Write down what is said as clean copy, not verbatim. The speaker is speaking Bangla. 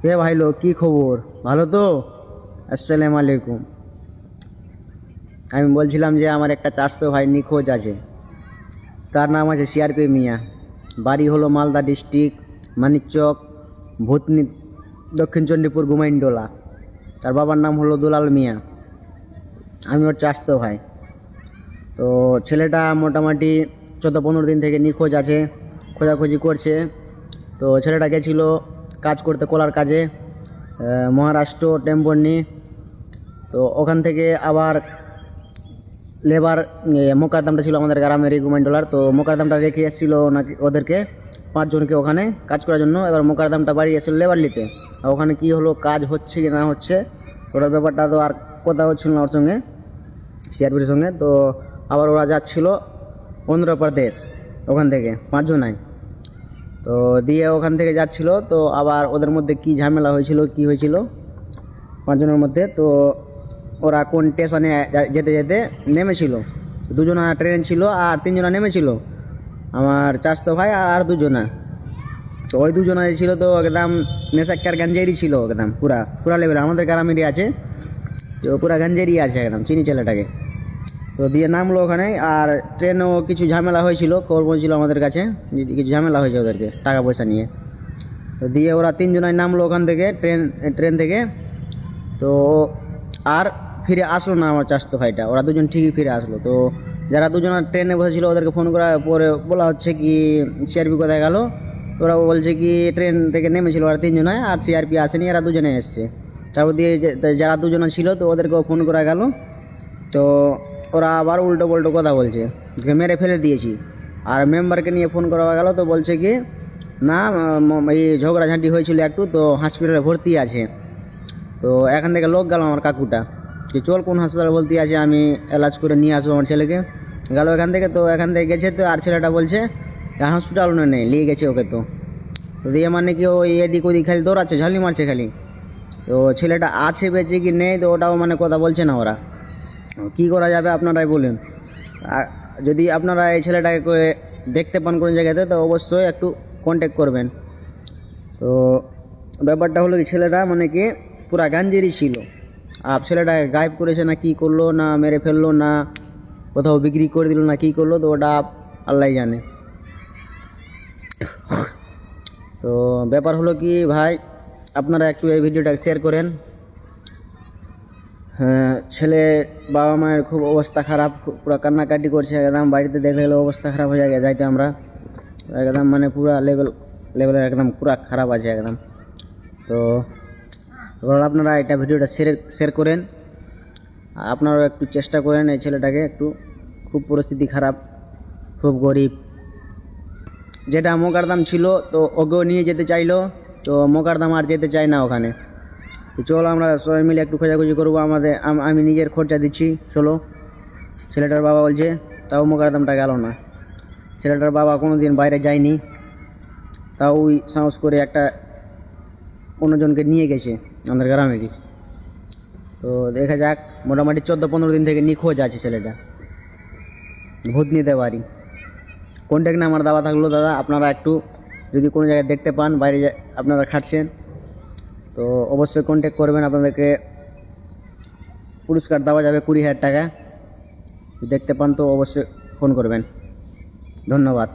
কে ভাই লোক, কি খবর? ভালো তো? আসসালামু আলাইকুম। আমি বলছিলাম যে আমার একটা চাচাতো ভাই নিখোঁজ আছে। তার নাম আছে সিআরপি মিয়া। বাড়ি হলো মালদা ডিস্ট্রিক্ট, মানিকচক, ভূতনি, দক্ষিণ চণ্ডীপুর, গুমাইনডোলা। তার বাবার নাম হলো দুলাল মিয়া। আমি ওর চাচাতো ভাই। তো ছেলেটা মোটামুটি 14-15 দিন থেকে নিখোঁজ আছে, খোঁজাখুঁজি করছে। তো ছেলেটা গেছিলো কাজ করতে, কলার কাজে, মহারাষ্ট্র টেম্পনি। তো ওখান থেকে আবার লেবার মোকাদ্দমটা ছিল আমাদের গ্রামেরই গুমাইনডোলার। তো মোকাদ্দমটা রেখে এসেছিল নাকি ওদেরকে 5 জনকে ওখানে কাজ করার জন্য। এবার মোকাদ্দমটা বাড়ি এসেছিল লেবার নিতে। আর ওখানে কী হলো, কাজ হচ্ছে কি না হচ্ছে ওটার ব্যাপারটা তো আর কথা হচ্ছিল না ওর সঙ্গে, সিআরপির সঙ্গে। তো আবার ওরা যাচ্ছিল অন্ধ্রপ্রদেশ, ওখান থেকে 5 জনাই। তো দিয়ে ওখান থেকে যাচ্ছিল, তো আবার ওদের মধ্যে কি ঝামেলা হয়েছিল, কি হয়েছিল 5 জনের মধ্যে। তো ওরা কোন স্টেশনে যেতে যেতে নেমেছিল। 2 জনা ট্রেন ছিল আর 3 জনা নেমেছিল, আমার চাচাতো ভাই আর 2 জনা। তো ওই 2 জনা ছিল তো একদম নেশাক্কার গাঞ্জেরি ছিল, একদম পুরা লেভেল। আমাদের গ্রামেরই আছে, তো পুরা গাঞ্জেরি আছে, একদম চিনি ছেলেটাকে। তো দিয়ে নামলো ওখানে। আর ট্রেনও কিছু ঝামেলা হয়েছিল, খবর পৌঁছিল আমাদের কাছে, কিছু ঝামেলা হয়েছে ওদেরকে টাকা পয়সা নিয়ে। তো দিয়ে ওরা 3 জনাই নামলো ওখান থেকে, ট্রেন থেকে। তো আর ফিরে আসলো না আমার চাচাতো ভাইটা। ওরা 2 জন ঠিকই ফিরে আসলো। তো যারা 2 জনা ট্রেনে বসেছিল ওদেরকে ফোন করার পরে বলা হচ্ছে কি সিআরপি কোথায় গেল। ওরা বলছে কি ট্রেন থেকে নেমেছিল ওরা 3 জনায়, আর সিআরপি আসেনি, এরা 2 জনে এসছে। তারপর দিয়ে যারা 2 জনা ছিল তো ওদেরকেও ফোন করা গেল। তো ওরা আবার উল্টো পাল্টো কথা বলছে যে মেরে ফেলে দিয়েছি। আর মেম্বারকে নিয়ে ফোন করা গেল, তো বলছে কি না এই ঝগড়াঝাঁটি হয়েছিল একটু, তো হসপিটালে ভর্তি আছে। তো এখান থেকে লোক গেল আমার কাকুটা যে চল কোন হাসপাতালে ভর্তি আছে, আমি এলাজ করে নিয়ে আসবো আমার ছেলেকে। গেল এখান থেকে। তো এখান থেকে গেছে, তো আর ছেলেটা বলছে হসপিটাল নেই, নিয়ে গেছে ওকে। তো দিয়ে মানে কি ওই এদিক ওদিক খালি দৌড়াচ্ছে, ঝালি মারছে খালি। তো ছেলেটা আছে বেঁচে কি নেই, তো ওটাও মানে কথা বলছে না ওরা। কী করা যাবে আপনারাই বলুন। যদি আপনারা এই ছেলেটাকে দেখতে পান কোন জায়গাতে, তো অবশ্যই একটু কন্ট্যাক্ট করবেন। তো ব্যাপারটা হলো কি ছেলেটা মানে কি পুরা গাঞ্জেরি ছিল। আর ছেলেটাকে গায়েব করেছে না কি করলো, না মেরে ফেললো, না কোথাও বিক্রি করে দিল, না কি করলো, তো ওটা আল্লাহ জানে। তো ব্যাপার হলো কি ভাই, আপনারা একটু এই ভিডিওটা শেয়ার করেন। হ্যাঁ, ছেলে বাবা মায়ের খুব অবস্থা খারাপ, পুরো কান্নাকাটি করছে একদম। বাড়িতে দেখলে অবস্থা খারাপ হয়ে যায়, যাইতে আমরা একদম মানে পুরা লেভেলের একদম পুরা খারাপ আছে একদম। তো এবার আপনারা এটা ভিডিওটা শেয়ার করেন। আপনারাও একটু চেষ্টা করেন এই ছেলেটাকে একটু, খুব পরিস্থিতি খারাপ, খুব গরিব। যেটা মোকারদাম ছিল তো ওকেও নিয়ে যেতে চাইলো, তো মোকারদাম আর যেতে চায় না ওখানে। তো চলো আমরা সবাই মিলে একটু খোঁজাখুঁজি করবো। আমি নিজের খরচা দিচ্ছি, চলো। ছেলেটার বাবা বলছে, তাও মোকারদামটা গেল না। ছেলেটার বাবা কোনো দিন বাইরে যায়নি, তাও ওই সাহস করে একটা অন্যজনকে নিয়ে গেছে আমাদের গ্রামেরই। তো দেখা যাক, মোটামুটি 14-15 দিন থেকে নিখোঁজ আছে ছেলেটা, ভূতনিতে বাড়ি। কন্ট্যাক্ট নাম্বার দেওয়া থাকলো দাদা, আপনারা একটু যদি কোনো জায়গায় দেখতে পান, বাইরে আপনারা খাটছেন, তো অবশ্যই কন্ট্যাক্ট করবেন। আপনাদেরকে পুরস্কার দেওয়া যাবে 20,000 টাকা। যদি দেখতে পান তো অবশ্যই ফোন করবেন। ধন্যবাদ।